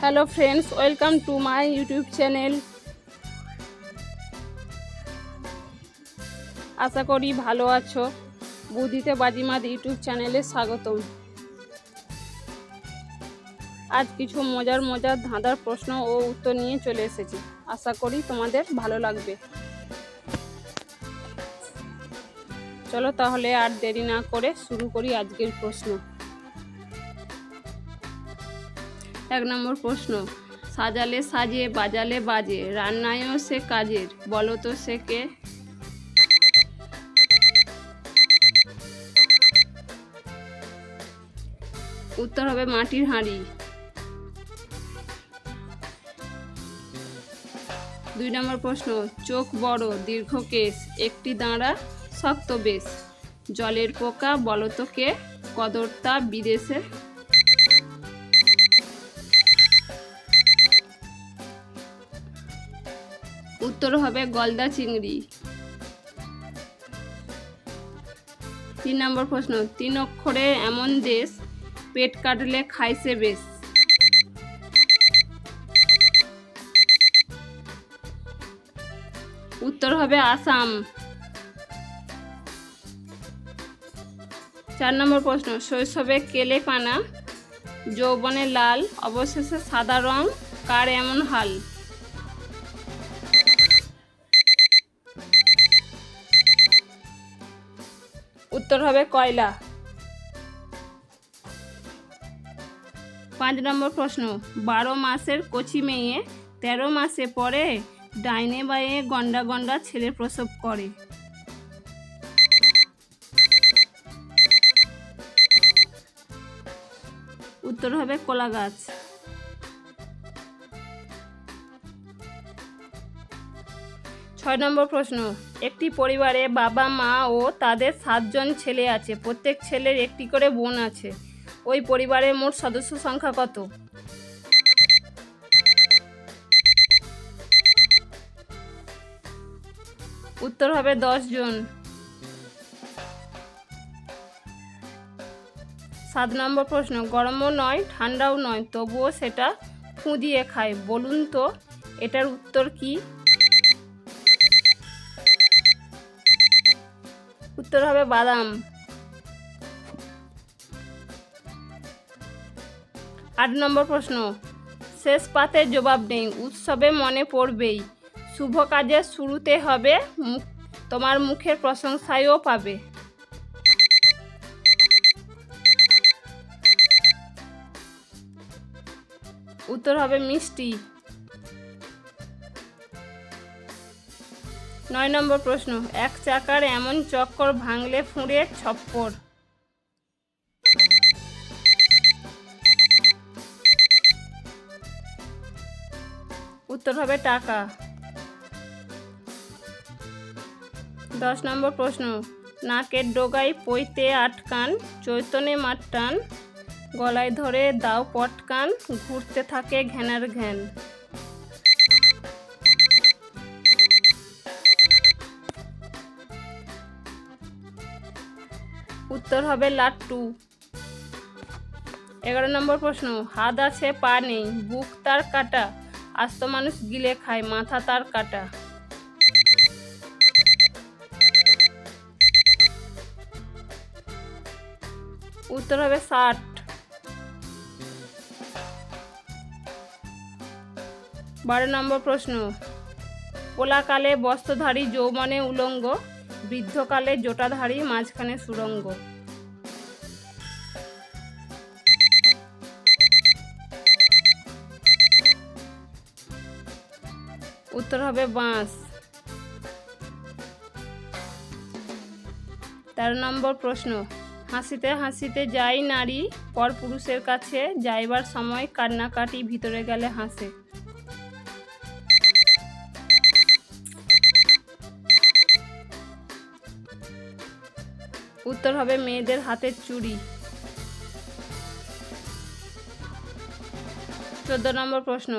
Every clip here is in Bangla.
Hello friends, welcome to my YouTube channel. আশা করি ভালো আছো। বুদ্ধিতে বাজিমাত ইউটিউব চ্যানেলে স্বাগতম। আজ কিছু মজার ধাঁধার প্রশ্ন ও উত্তর নিয়ে চলে এসেছি। আশা করি তোমাদের ভালো লাগবে। চলো তাহলে আর দেরি না করে শুরু করি আজকের প্রশ্ন। 1 নম্বর প্রশ্ন, সাজালে সাজে বাজালে বাজে রান্নায়ও সে কাজের, বলো তো সে কে? উত্তর হবে মাটির হাঁড়ি। 2 নম্বর প্রশ্ন, চোখ বড় দীর্ঘ কেশ একটি দাঁড়া শক্ত বেশ, জলের পোকা বলো তো কে? কদরটা বিদেশে। উত্তর হবে গলদা চিংড়ি। 3 নম্বর প্রশ্ন, 3 অক্ষরে এমন দেশ পেট কাটলে খাইছে বেশ, উত্তর হবে আসাম। 4 নম্বর প্রশ্ন, শৈশবে কেলে পানা যৌবনে লাল অবশেষে সাদা রং, কার এমন হাল? উত্তর হবে কয়লা। 5 নম্বর প্রশ্ন, 12 মাসের কচি মেয়ে 13 মাসে পরে ডাইনে বায়ে গন্ডা গন্ডা ছেলে প্রসব করে, উত্তর হবে কলা গাছ। 6 নম্বর প্রশ্ন, একটি পরিবারে বাবা মা ও তাদের 7 জন ছেলে আছে, প্রত্যেক ছেলের একটি করে বোন আছে, ওই পরিবারের মোট সদস্য সংখ্যা কত? উত্তর হবে 10 জন। 7 নম্বর প্রশ্ন, গরমও নয় ঠান্ডাও নয় তবুও সেটা ফু দিয়ে খায়, বলুন তো এটার উত্তর কি? উত্তর হবে বাদাম। 8 নম্বর প্রশ্ন, শেষ পাতে জবাব নেই উৎসবে মনে পড়বেই, শুভ কাজের শুরুতে হবে তোমার মুখের প্রশংসায়ও পাবে, উত্তর হবে মিষ্টি। 9 নম্বর প্রশ্ন, এক চাকার এমন চক্কর ভাঙলে ফুঁড়ে ছপ্পর, উত্তর হবে টাকা। 10 নম্বর প্রশ্ন, নাকের ডগায় পইতে আটকান চৈতনে মাটটান, গলায় ধরে দাও পটকান ঘুরতে থাকে ঘ্যানার ঘ্যান, উত্তর হবে লাট্টু। 11 নম্বর প্রশ্ন, হাত আছে পা নেই বুক তার কাটা, আস্ত মানুষ গিলে খায় মাথা তার কাটা, উত্তর হবে 60। 12 নম্বর প্রশ্ন, পোলাকালে বস্ত্রধারী যৌবনে উলঙ্গ, বৃদ্ধকালে জটাধারী মাঝখানে সুরঙ্গ, উত্তর হবে বাঁশ। 13 নম্বর প্রশ্ন, হাসিতে হাসিতে যাই নারী পর পুরুষের কাছে, যাইবার সময় কান্নাকাটি ভিতরে গেলে হাসে, উত্তর হবে মেয়েদের হাতের চুড়ি। 14 নম্বর প্রশ্ন,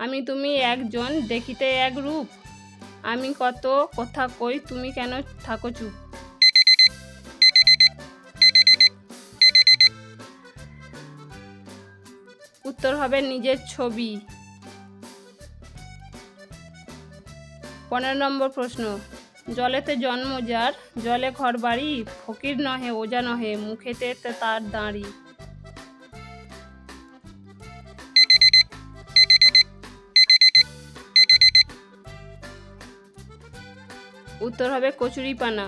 আমি তুমি একজন দেখিতে এক রূপ, আমি কত কথা কই তুমি কেন থাকো চুপ, উত্তর হবে নিজের ছবি। 15 নম্বর প্রশ্ন, জলেতে জন্ম যার, জলে ঘর বাড়ি, ফকির নহে ওজা নহে, মুখেতে তার দাঁড়ি। উত্তর হবে কচুরিপানা।